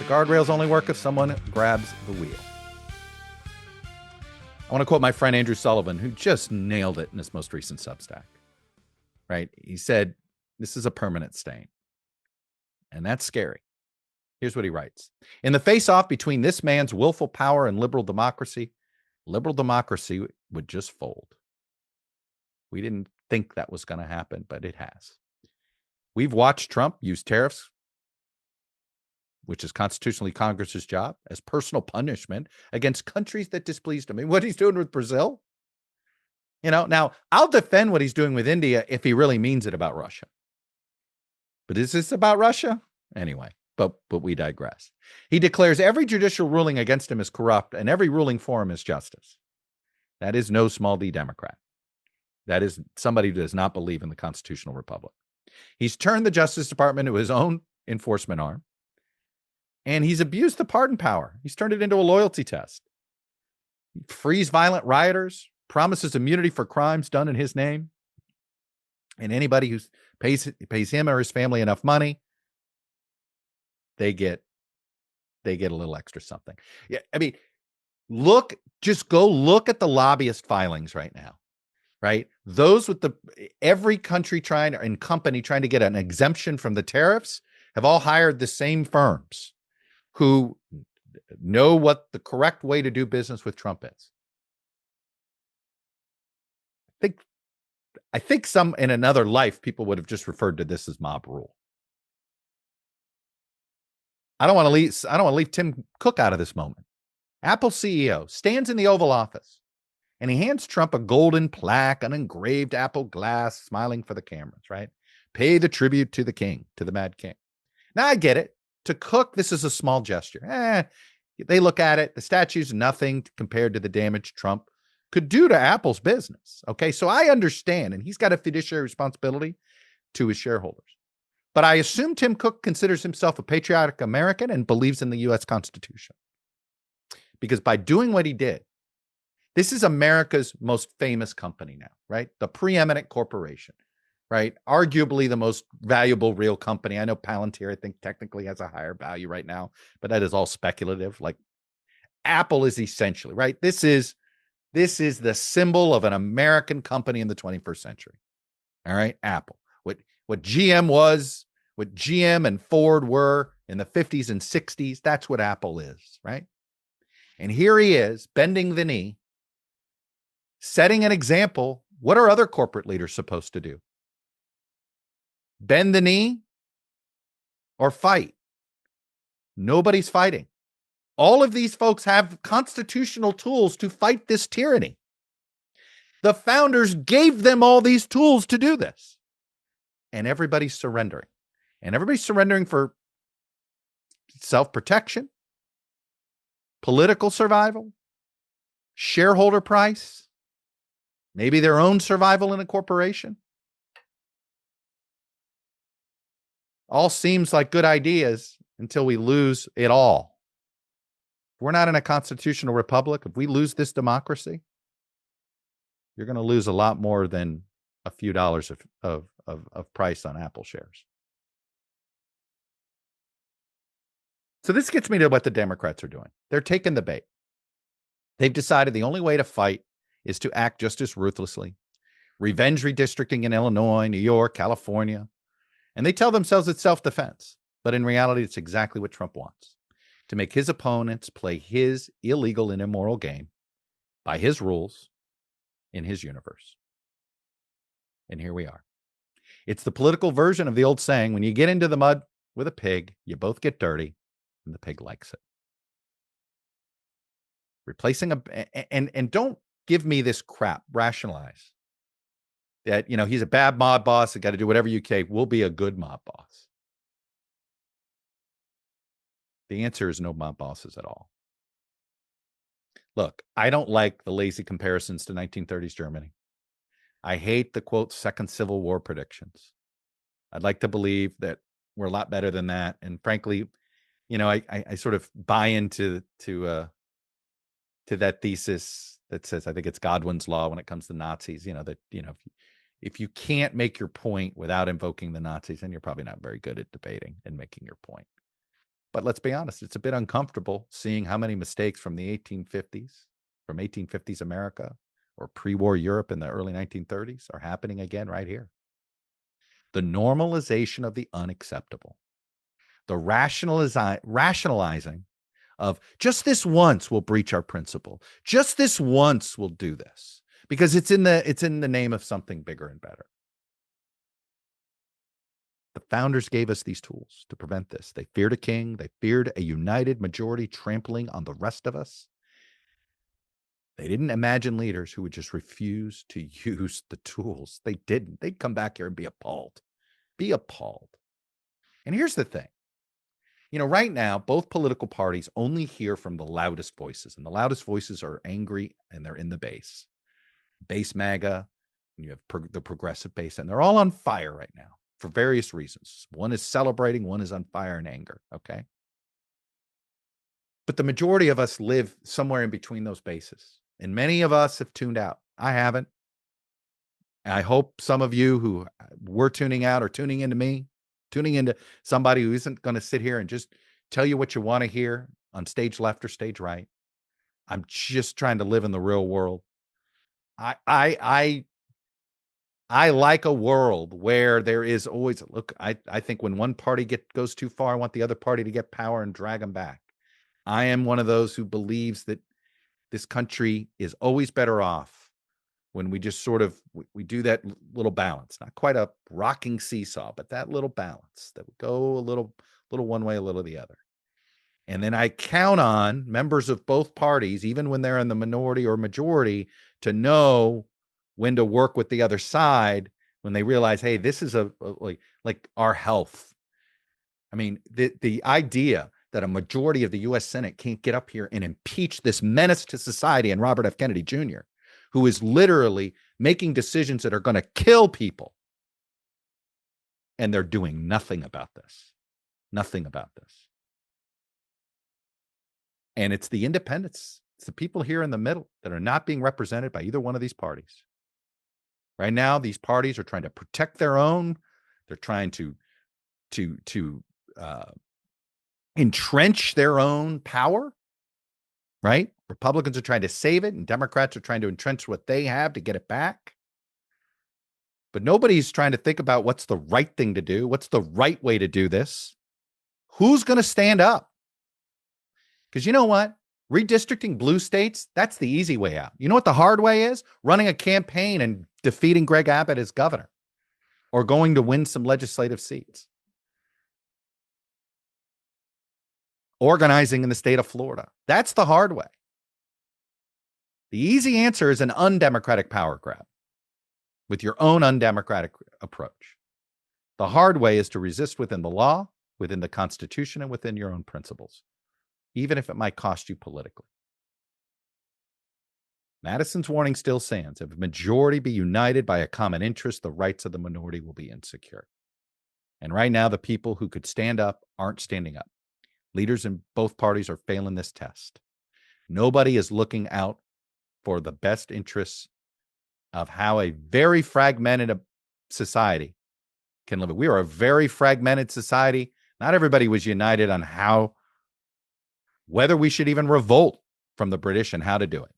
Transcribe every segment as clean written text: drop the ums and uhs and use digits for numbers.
The guardrails only work if someone grabs the wheel. I want to quote my friend Andrew Sullivan, who just nailed it in his most recent Substack. Right? He said, this is a permanent stain. And that's scary. Here's what he writes. In the face-off between this man's willful power and liberal democracy would just fold. We didn't think that was going to happen, but it has. We've watched Trump use tariffs, which is constitutionally Congress's job, as personal punishment against countries that displeased him. I mean, what he's doing with Brazil. Now I'll defend what he's doing with India if he really means it about Russia. But is this about Russia? Anyway, but we digress. He declares every judicial ruling against him is corrupt and every ruling for him is justice. That is no small d Democrat. That is somebody who does not believe in the constitutional republic. He's turned the Justice Department into his own enforcement arm, and he's abused the pardon power. He's turned it into a loyalty test. He frees violent rioters, promises immunity for crimes done in his name, and anybody who pays him or his family enough money, they get a little extra something. Yeah, I mean, just go look at the lobbyist filings right now. Right? Those with every country and company trying to get an exemption from the tariffs have all hired the same firms who know what the correct way to do business with Trump is. I think some in another life, people would have just referred to this as mob rule. I don't want to leave Tim Cook out of this moment. Apple CEO stands in the Oval Office and he hands Trump a golden plaque, an engraved Apple glass, smiling for the cameras, right? Pay the tribute to the king, to the mad king. Now, I get it. To Cook, this is a small gesture. They look at it. The statue's nothing compared to the damage Trump could do to Apple's business. Okay, so I understand, and he's got a fiduciary responsibility to his shareholders. But I assume Tim Cook considers himself a patriotic American and believes in the U.S. Constitution. Because by doing what he did, this is America's most famous company now, right? The preeminent corporation, right? Arguably the most valuable real company. I know Palantir, I think, technically has a higher value right now, but that is all speculative. Like Apple is essentially, right? This is the symbol of an American company in the 21st century. All right, Apple. What GM was, what GM and Ford were in the 50s and 60s, that's what Apple is, right? And here he is bending the knee, setting an example. What are other corporate leaders supposed to do? Bend the knee or fight? Nobody's fighting. All of these folks have constitutional tools to fight this tyranny. The founders gave them all these tools to do this. And everybody's surrendering. And everybody's surrendering for self-protection, political survival, shareholder price, maybe their own survival in a corporation. All seems like good ideas until we lose it all. If we're not in a constitutional republic, if we lose this democracy, you're going to lose a lot more than a few dollars of price on Apple shares. So this gets me to what the Democrats are doing. They're taking the bait. They've decided the only way to fight is to act just as ruthlessly. Revenge redistricting in Illinois, New York, California. And they tell themselves it's self-defense. But in reality, it's exactly what Trump wants. To make his opponents play his illegal and immoral game by his rules in his universe. And here we are. It's the political version of the old saying, when you get into the mud with a pig, you both get dirty, and the pig likes it. Replacing and don't give me this crap, rationalize that, he's a bad mob boss, you got to do whatever you can. We'll be a good mob boss. The answer is no mob bosses at all. Look, I don't like the lazy comparisons to 1930s Germany. I hate the, quote, second Civil War predictions. I'd like to believe that we're a lot better than that. And frankly, I sort of buy into that thesis that says, I think it's Godwin's law when it comes to Nazis, that, if you can't make your point without invoking the Nazis, then you're probably not very good at debating and making your point. But let's be honest, it's a bit uncomfortable seeing how many mistakes from the 1850s America or pre-war Europe in the early 1930s are happening again right here. The normalization of the unacceptable, the rationalizing of just this once we'll breach our principle, just this once we'll do this because it's in the name of something bigger and better. The founders gave us these tools to prevent this. They feared a king. They feared a united majority trampling on the rest of us. They didn't imagine leaders who would just refuse to use the tools. They didn't. They'd come back here and be appalled. Be appalled. And here's the thing. Right now, both political parties only hear from the loudest voices, and the loudest voices are angry and they're in the base MAGA, and you have the progressive base, and they're all on fire right now for various reasons. One is celebrating, one is on fire in anger, okay? But the majority of us live somewhere in between those bases, and many of us have tuned out. I haven't. I hope some of you who were tuning out or tuning into me, tuning into somebody who isn't going to sit here and just tell you what you want to hear on stage left or stage right. I'm just trying to live in the real world. I like a world where there is always, look, I think when one party goes too far, I want the other party to get power and drag them back. I am one of those who believes that this country is always better off when we just sort of, we do that little balance, not quite a rocking seesaw, but that little balance that would go a little one way, a little the other. And then I count on members of both parties, even when they're in the minority or majority, to know when to work with the other side when they realize, hey, this is like our health. I mean, the idea that a majority of the U.S. Senate can't get up here and impeach this menace to society and Robert F. Kennedy Jr., who is literally making decisions that are going to kill people. And they're doing nothing about this. Nothing about this. And it's the independents. It's the people here in the middle that are not being represented by either one of these parties. Right now, these parties are trying to protect their own. They're trying to entrench their own power, right? Republicans are trying to save it, and Democrats are trying to entrench what they have to get it back. But nobody's trying to think about what's the right thing to do. What's the right way to do this? Who's going to stand up? Because you know what? Redistricting blue states, that's the easy way out. You know what the hard way is? Running a campaign and defeating Greg Abbott as governor or going to win some legislative seats. Organizing in the state of Florida. That's the hard way. The easy answer is an undemocratic power grab with your own undemocratic approach. The hard way is to resist within the law, within the Constitution, and within your own principles, even if it might cost you politically. Madison's warning still stands. If a majority be united by a common interest, the rights of the minority will be insecure. And right now, the people who could stand up aren't standing up. Leaders in both parties are failing this test. Nobody is looking out for the best interests of how a very fragmented society can live. We are a very fragmented society. Not everybody was united on whether we should even revolt from the British and how to do it.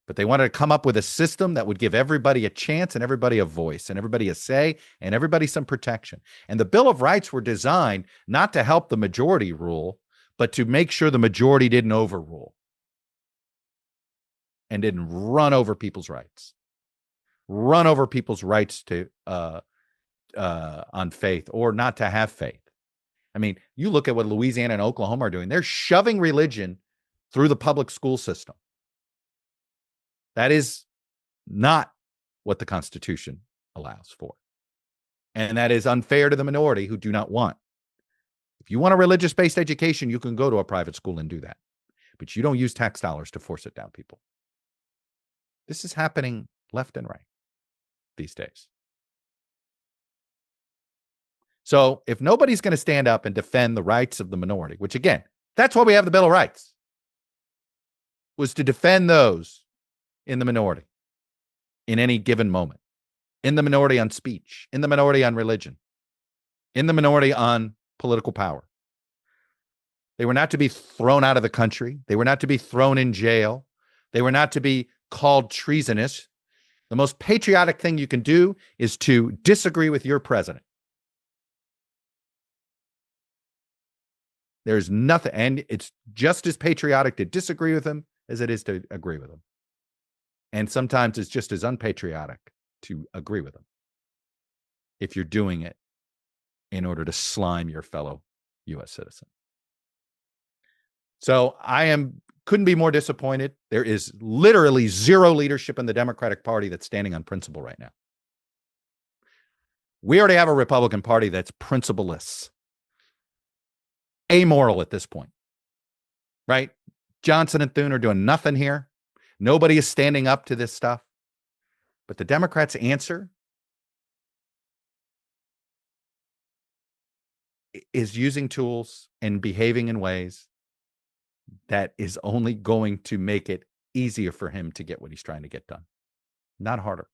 But they wanted to come up with a system that would give everybody a chance and everybody a voice and everybody a say and everybody some protection. And the Bill of Rights were designed not to help the majority rule, but to make sure the majority didn't overrule and didn't run over people's rights. Run over people's rights to on faith or not to have faith. I mean, you look at what Louisiana and Oklahoma are doing. They're shoving religion through the public school system. That is not what the Constitution allows for. And that is unfair to the minority who do not want. If you want a religious-based education, you can go to a private school and do that. But you don't use tax dollars to force it down people. This is happening left and right these days. So if nobody's going to stand up and defend the rights of the minority, which again, that's why we have the Bill of Rights, was to defend those in the minority in any given moment, in the minority on speech, in the minority on religion, in the minority on political power. They were not to be thrown out of the country. They were not to be thrown in jail. They were not to be called treasonous. The most patriotic thing you can do is to disagree with your president. There's nothing, and it's just as patriotic to disagree with him as it is to agree with him. And sometimes it's just as unpatriotic to agree with him if you're doing it in order to slime your fellow U.S. citizen. So couldn't be more disappointed. There is literally zero leadership in the Democratic Party that's standing on principle right now. We already have a Republican Party that's principleless, amoral at this point, right? Johnson and Thune are doing nothing here. Nobody is standing up to this stuff. But the Democrats' answer is using tools and behaving in ways that is only going to make it easier for him to get what he's trying to get done, not harder.